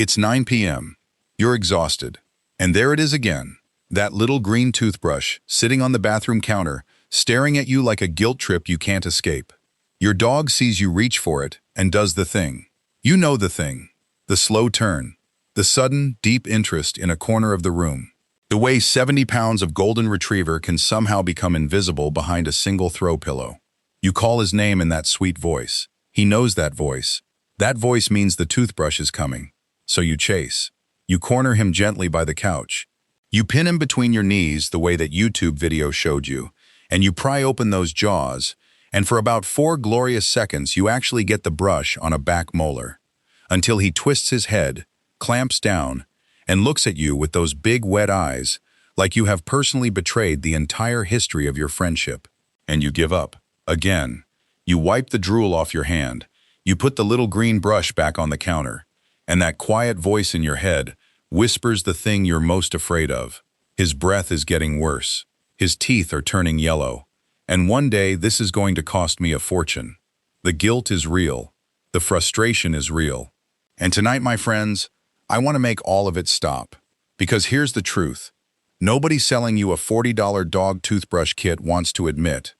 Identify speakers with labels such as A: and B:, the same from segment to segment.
A: It's 9 p.m. You're exhausted. And there it is again, that little green toothbrush sitting on the bathroom counter, staring at you like a guilt trip you can't escape. Your dog sees you reach for it and does the thing. You know the thing. The slow turn. The sudden, deep interest in a corner of the room. The way 70 pounds of golden retriever can somehow become invisible behind a single throw pillow. You call his name in that sweet voice. He knows that voice. That voice means the toothbrush is coming. So you chase. You corner him gently by the couch. You pin him between your knees the way that YouTube video showed you, and you pry open those jaws, and for about 4 glorious seconds you actually get the brush on a back molar, until he twists his head, clamps down, and looks at you with those big wet eyes, like you have personally betrayed the entire history of your friendship. And you give up. Again. You wipe the drool off your hand. You put the little green brush back on the counter, and that quiet voice in your head whispers the thing you're most afraid of. His breath is getting worse. His teeth are turning yellow. And one day this is going to cost me a fortune. The guilt is real. The frustration is real. And tonight, my friends, I want to make all of it stop. Because here's the truth. Nobody selling you a $40 dog toothbrush kit wants to admit.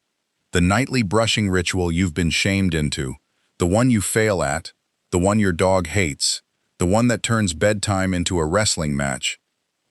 A: The nightly brushing ritual you've been shamed into, the one you fail at, the one your dog hates, the one that turns bedtime into a wrestling match.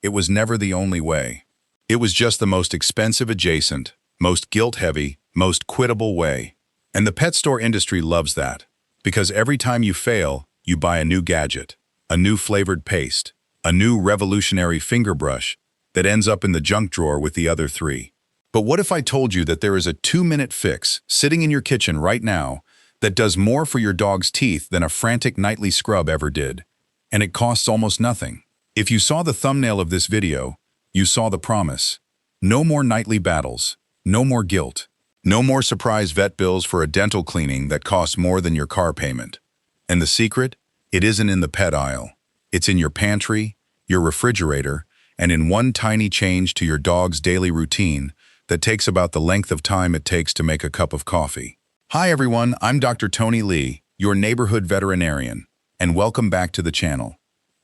A: It was never the only way. It was just the most expensive adjacent, most guilt-heavy, most quittable way. And the pet store industry loves that, because every time you fail, you buy a new gadget, a new flavored paste, a new revolutionary finger brush that ends up in the junk drawer with the other 3. But what if I told you that there is a 2-minute fix sitting in your kitchen right now that does more for your dog's teeth than a frantic nightly scrub ever did? And it costs almost nothing. If you saw the thumbnail of this video, you saw the promise. No more nightly battles. No more guilt. No more surprise vet bills for a dental cleaning that costs more than your car payment. And the secret? It isn't in the pet aisle. It's in your pantry, your refrigerator, and in one tiny change to your dog's daily routine that takes about the length of time it takes to make a cup of coffee. Hi everyone, I'm Dr. Tony Lee, your neighborhood veterinarian, and welcome back to the channel.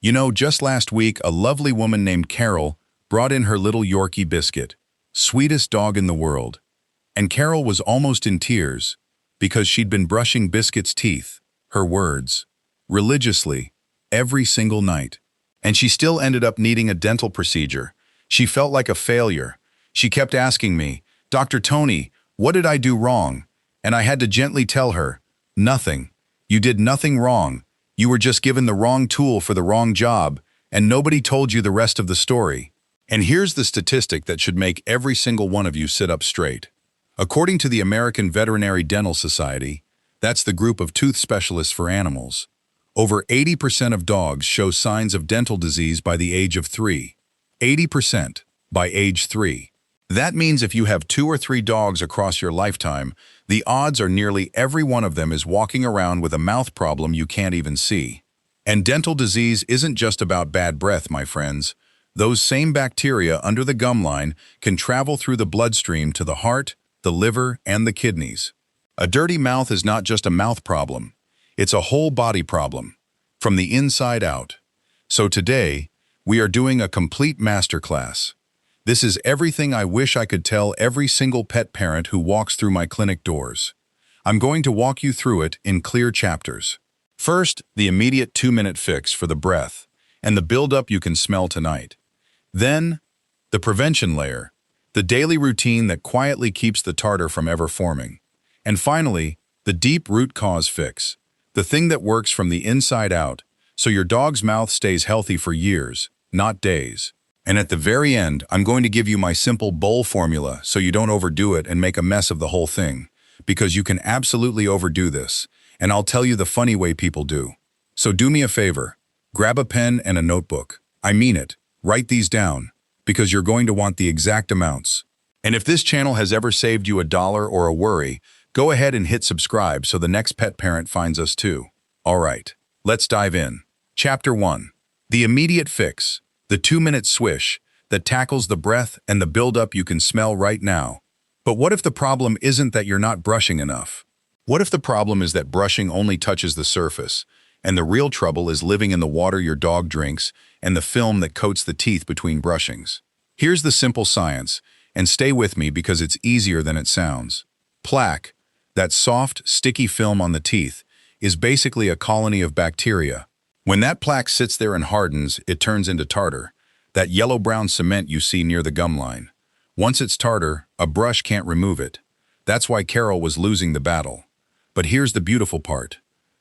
A: You know, just last week, a lovely woman named Carol brought in her little Yorkie Biscuit, sweetest dog in the world. And Carol was almost in tears because she'd been brushing Biscuit's teeth, her words, religiously, every single night. And she still ended up needing a dental procedure. She felt like a failure. She kept asking me, Dr. Tony, what did I do wrong? And I had to gently tell her, nothing. You did nothing wrong. You were just given the wrong tool for the wrong job, and nobody told you the rest of the story. And here's the statistic that should make every single one of you sit up straight. According to the American Veterinary Dental Society, that's the group of tooth specialists for animals, over 80% of dogs show signs of dental disease by the age of 3. 80% by age 3. That means if you have 2 or 3 dogs across your lifetime, the odds are nearly every one of them is walking around with a mouth problem you can't even see. And dental disease isn't just about bad breath, my friends. Those same bacteria under the gum line can travel through the bloodstream to the heart, the liver, and the kidneys. A dirty mouth is not just a mouth problem. It's a whole body problem, from the inside out. So today, we are doing a complete masterclass. This is everything I wish I could tell every single pet parent who walks through my clinic doors. I'm going to walk you through it in clear chapters. First, the immediate 2-minute fix for the breath and the buildup you can smell tonight. Then, the prevention layer, the daily routine that quietly keeps the tartar from ever forming. And finally, the deep root cause fix, the thing that works from the inside out, so your dog's mouth stays healthy for years, not days. And at the very end, I'm going to give you my simple bowl formula so you don't overdo it and make a mess of the whole thing, because you can absolutely overdo this, and I'll tell you the funny way people do. So do me a favor, grab a pen and a notebook. I mean it, write these down, because you're going to want the exact amounts. And if this channel has ever saved you $1 or a worry, go ahead and hit subscribe so the next pet parent finds us too. All right, let's dive in. Chapter 1. The immediate fix. The 2-minute swish that tackles the breath and the buildup you can smell right now. But what if the problem isn't that you're not brushing enough? What if the problem is that brushing only touches the surface And the real trouble is living in the water your dog drinks and the film that coats the teeth between brushings. Here's the simple science, and stay with me because it's easier than it sounds. Plaque, that soft, sticky film on the teeth, is basically a colony of bacteria. When that plaque sits there and hardens, it turns into tartar, that yellow-brown cement you see near the gum line. Once it's tartar, a brush can't remove it. That's why Carol was losing the battle. But here's the beautiful part.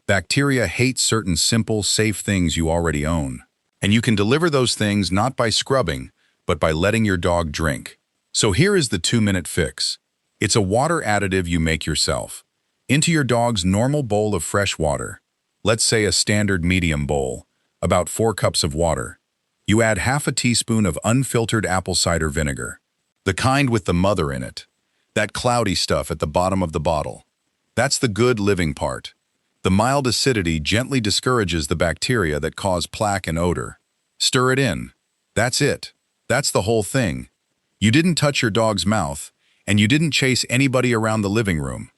A: Bacteria hate certain simple, safe things you already own. And you can deliver those things not by scrubbing, but by letting your dog drink. So here is the 2-minute fix. It's a water additive you make yourself. Into your dog's normal bowl of fresh water, let's say a standard medium bowl, about 4 cups of water, you add half a teaspoon of unfiltered apple cider vinegar, the kind with the mother in it, that cloudy stuff at the bottom of the bottle. That's the good living part. The mild acidity gently discourages the bacteria that cause plaque and odor. Stir it in. That's it. That's the whole thing. You didn't touch your dog's mouth, and you didn't chase anybody around the living room.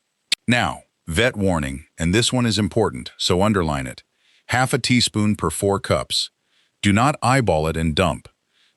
A: Now, vet warning, and this one is important, so underline it. Half a teaspoon per 4 cups. Do not eyeball it and dump.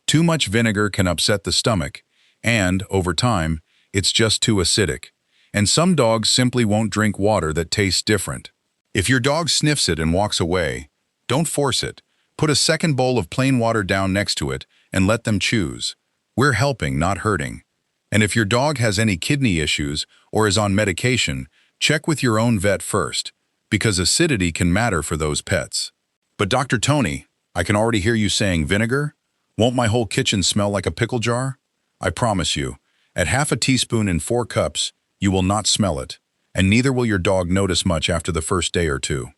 A: Too much vinegar can upset the stomach, and, over time, it's just too acidic. And some dogs simply won't drink water that tastes different. If your dog sniffs it and walks away, don't force it. Put a second bowl of plain water down next to it and let them choose. We're helping, not hurting. And if your dog has any kidney issues or is on medication, check with your own vet first, because acidity can matter for those pets. But Dr. Tony, I can already hear you saying vinegar? Won't my whole kitchen smell like a pickle jar? I promise you, at half a teaspoon in 4 cups, you will not smell it, and neither will your dog notice much after the first day or two.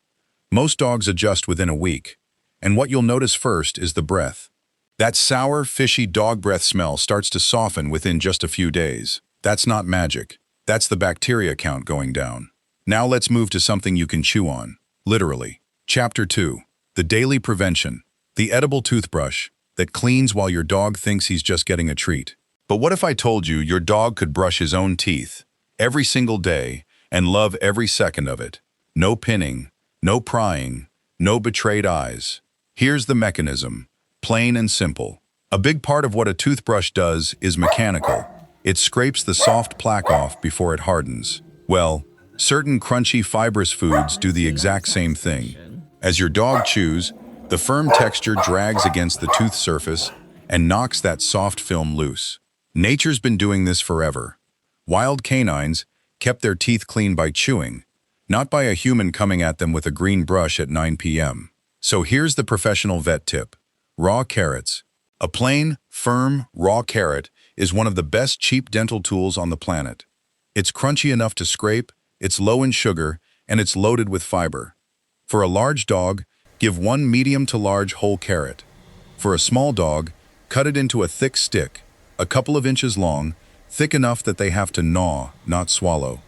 A: Most dogs adjust within a week, and what you'll notice first is the breath. That sour, fishy dog breath smell starts to soften within just a few days. That's not magic. That's the bacteria count going down. Now let's move to something you can chew on, literally. Chapter 2. The Daily Prevention. The edible toothbrush that cleans while your dog thinks he's just getting a treat. But what if I told you your dog could brush his own teeth every single day and love every second of it? No pinning, no prying, no betrayed eyes. Here's the mechanism, plain and simple. A big part of what a toothbrush does is mechanical. It scrapes the soft plaque off before it hardens. Well, certain crunchy fibrous foods do the exact same thing. As your dog chews, the firm texture drags against the tooth surface and knocks that soft film loose. Nature's been doing this forever. Wild canines kept their teeth clean by chewing, not by a human coming at them with a green brush at 9 p.m. So here's the professional vet tip. Raw carrots. A plain, firm, raw carrot is one of the best cheap dental tools on the planet. It's crunchy enough to scrape, it's low in sugar, and it's loaded with fiber. For a large dog, give 1 medium to large whole carrot. For a small dog, cut it into a thick stick, a couple of inches long, thick enough that they have to gnaw, not swallow.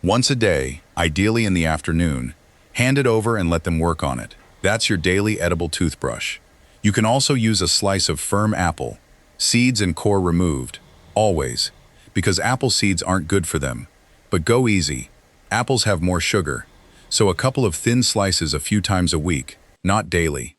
A: Once a day, ideally in the afternoon, hand it over and let them work on it. That's your daily edible toothbrush. You can also use a slice of firm apple, seeds and core removed, always, because apple seeds aren't good for them. But go easy. Apples have more sugar, so a couple of thin slices a few times a week, not daily.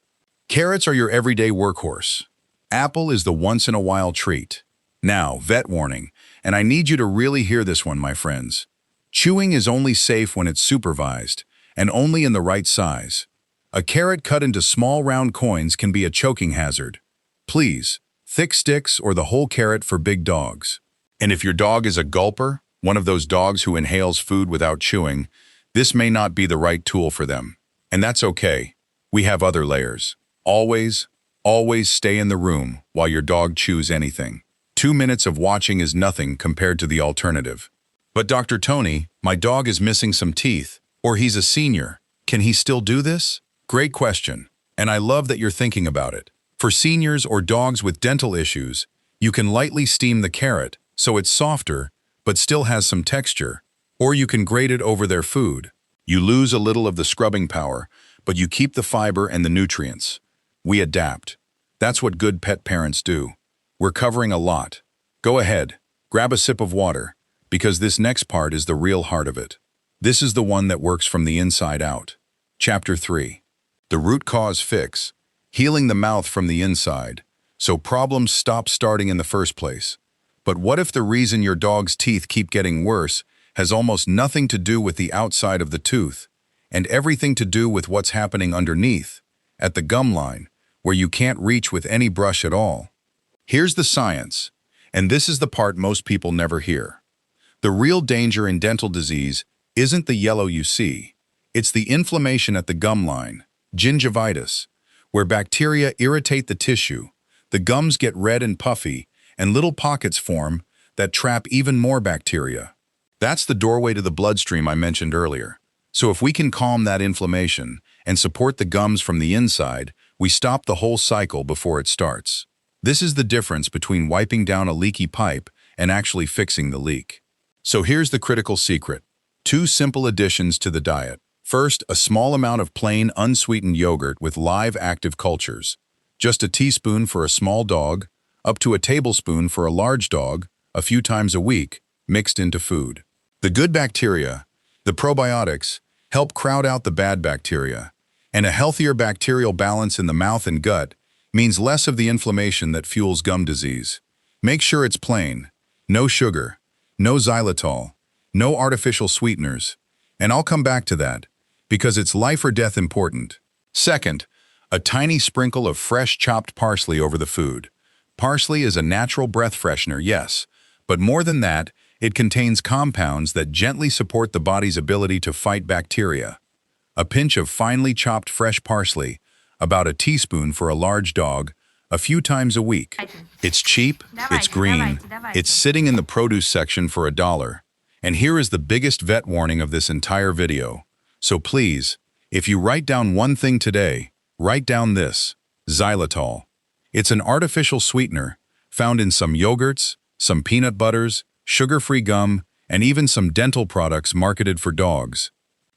A: Carrots are your everyday workhorse. Apple is the once-in-a-while treat. Now, vet warning, and I need you to really hear this one, my friends. Chewing is only safe when it's supervised, and only in the right size. A carrot cut into small round coins can be a choking hazard. Please, thick sticks or the whole carrot for big dogs. And if your dog is a gulper, one of those dogs who inhales food without chewing, this may not be the right tool for them. And that's okay. We have other layers. Always, always stay in the room while your dog chews anything. 2 minutes of watching is nothing compared to the alternative. But Dr. Tony, my dog is missing some teeth, or he's a senior. Can he still do this? Great question, and I love that you're thinking about it. For seniors or dogs with dental issues, you can lightly steam the carrot so it's softer but still has some texture, or you can grate it over their food. You lose a little of the scrubbing power, but you keep the fiber and the nutrients. We adapt. That's what good pet parents do. We're covering a lot. Go ahead, grab a sip of water, because this next part is the real heart of it. This is the one that works from the inside out. Chapter 3. the root cause fix, healing the mouth from the inside, so problems stop starting in the first place. But what if the reason your dog's teeth keep getting worse has almost nothing to do with the outside of the tooth, and everything to do with what's happening underneath, at the gum line, where you can't reach with any brush at all? Here's the science, and this is the part most people never hear. The real danger in dental disease isn't the yellow you see. It's the inflammation at the gum line, gingivitis, where bacteria irritate the tissue, the gums get red and puffy, and little pockets form that trap even more bacteria. That's the doorway to the bloodstream I mentioned earlier. So if we can calm that inflammation and support the gums from the inside, we stop the whole cycle before it starts. This is the difference between wiping down a leaky pipe and actually fixing the leak. So here's the critical secret. 2 simple additions to the diet. First, a small amount of plain, unsweetened yogurt with live active cultures. Just a teaspoon for a small dog, up to a tablespoon for a large dog, a few times a week, mixed into food. The good bacteria, the probiotics, help crowd out the bad bacteria, and a healthier bacterial balance in the mouth and gut means less of the inflammation that fuels gum disease. Make sure it's plain, no sugar, no xylitol, no artificial sweeteners, and I'll come back to that, because it's life or death important. Second, a tiny sprinkle of fresh chopped parsley over the food. Parsley is a natural breath freshener, yes, but more than that, it contains compounds that gently support the body's ability to fight bacteria. A pinch of finely chopped fresh parsley, about a teaspoon for a large dog, a few times a week. It's cheap, it's green, it's sitting in the produce section for $1. And here is the biggest vet warning of this entire video. So please, if you write down one thing today, write down this: xylitol. It's an artificial sweetener found in some yogurts, some peanut butters, sugar-free gum, and even some dental products marketed for dogs.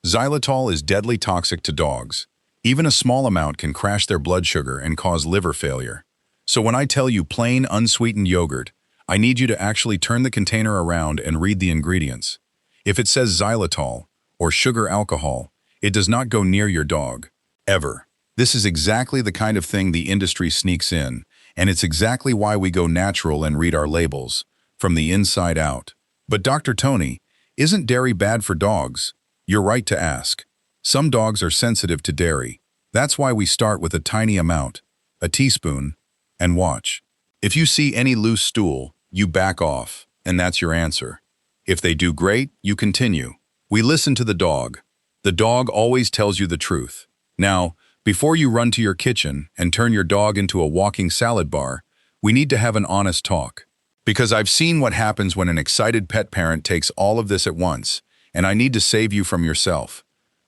A: Xylitol is deadly toxic to dogs. Even a small amount can crash their blood sugar and cause liver failure. So when I tell you plain, unsweetened yogurt, I need you to actually turn the container around and read the ingredients. If it says xylitol, or sugar alcohol, it does not go near your dog, ever. This is exactly the kind of thing the industry sneaks in, and it's exactly why we go natural and read our labels, from the inside out. But Dr. Tony, isn't dairy bad for dogs? You're right to ask. Some dogs are sensitive to dairy. That's why we start with a tiny amount, a teaspoon, and watch. If you see any loose stool, you back off, and that's your answer. If they do great, you continue. We listen to the dog. The dog always tells you the truth. Now, before you run to your kitchen and turn your dog into a walking salad bar, we need to have an honest talk. Because I've seen what happens when an excited pet parent takes all of this at once, and I need to save you from yourself.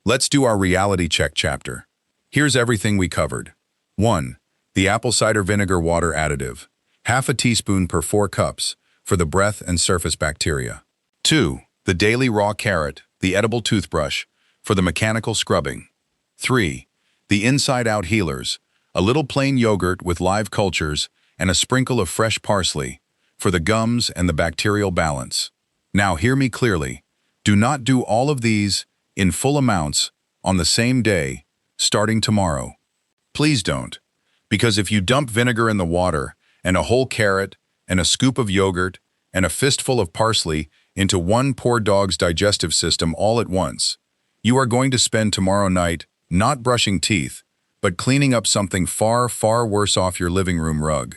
A: Let's do our reality check chapter. Here's everything we covered. 1. The apple cider vinegar water additive. Half a teaspoon per 4 cups for the breath and surface bacteria. 2. The daily raw carrot, the edible toothbrush, for the mechanical scrubbing. 3. The inside-out healers, a little plain yogurt with live cultures and a sprinkle of fresh parsley, for the gums and the bacterial balance. Now hear me clearly. Do not do all of these in full amounts on the same day, starting tomorrow. Please don't, because if you dump vinegar in the water and a whole carrot and a scoop of yogurt and a fistful of parsley into one poor dog's digestive system all at once, you are going to spend tomorrow night not brushing teeth, but cleaning up something far, far worse off your living room rug.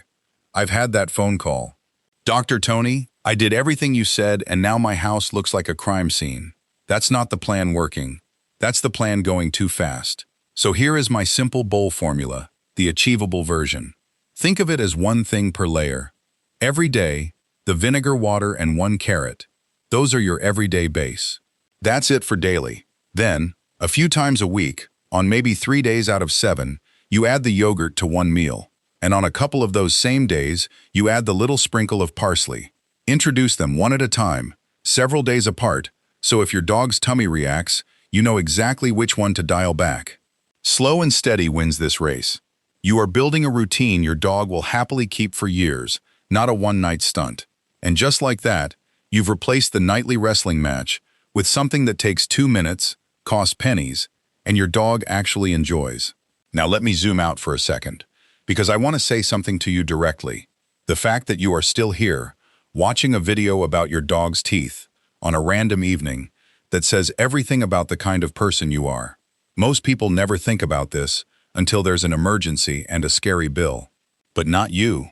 A: I've had that phone call. Dr. Tony, I did everything you said and now my house looks like a crime scene. That's not the plan working. That's the plan going too fast. So here is my simple bowl formula, the achievable version. Think of it as one thing per layer. Every day, the vinegar, water, and 1 carrot. Those are your everyday base. That's it for daily. Then, a few times a week, on maybe 3 days out of 7, you add the yogurt to 1 meal. And on a couple of those same days, you add the little sprinkle of parsley. Introduce them one at a time, several days apart, so if your dog's tummy reacts, you know exactly which one to dial back. Slow and steady wins this race. You are building a routine your dog will happily keep for years, not a one-night stunt. And just like that, you've replaced the nightly wrestling match with something that takes 2 minutes, costs pennies, and your dog actually enjoys. Now let me zoom out for a second, because I want to say something to you directly. The fact that you are still here, watching a video about your dog's teeth on a random evening, that says everything about the kind of person you are. Most people never think about this until there's an emergency and a scary bill. But not you.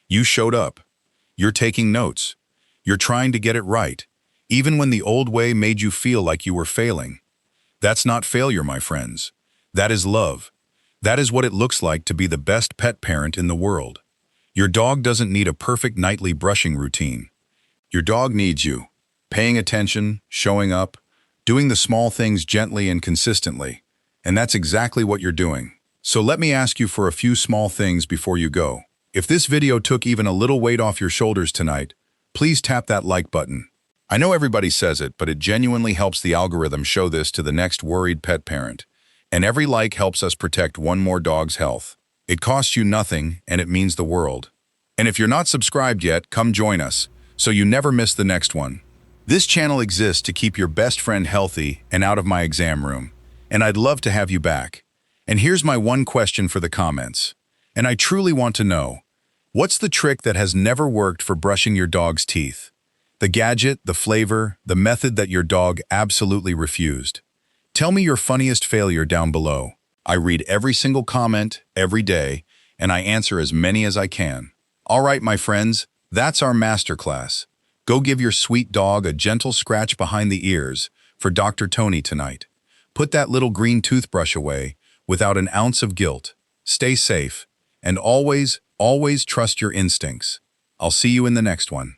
A: You showed up. You're taking notes. You're trying to get it right, even when the old way made you feel like you were failing. That's not failure, my friends. That is love. That is what it looks like to be the best pet parent in the world. Your dog doesn't need a perfect nightly brushing routine. Your dog needs you, paying attention, showing up, doing the small things gently and consistently. And that's exactly what you're doing. So let me ask you for a few small things before you go. If this video took even a little weight off your shoulders tonight, please tap that like button. I know everybody says it, but it genuinely helps the algorithm show this to the next worried pet parent. And every like helps us protect one more dog's health. It costs you nothing, and it means the world. And if you're not subscribed yet, come join us, so you never miss the next one. This channel exists to keep your best friend healthy and out of my exam room, and I'd love to have you back. And here's my one question for the comments, and I truly want to know, what's the trick that has never worked for brushing your dog's teeth? The gadget, the flavor, the method that your dog absolutely refused. Tell me your funniest failure down below. I read every single comment, every day, and I answer as many as I can. All right, my friends, that's our masterclass. Go give your sweet dog a gentle scratch behind the ears for Dr. Tony tonight. Put that little green toothbrush away without an ounce of guilt. Stay safe, and always, always trust your instincts. I'll see you in the next one.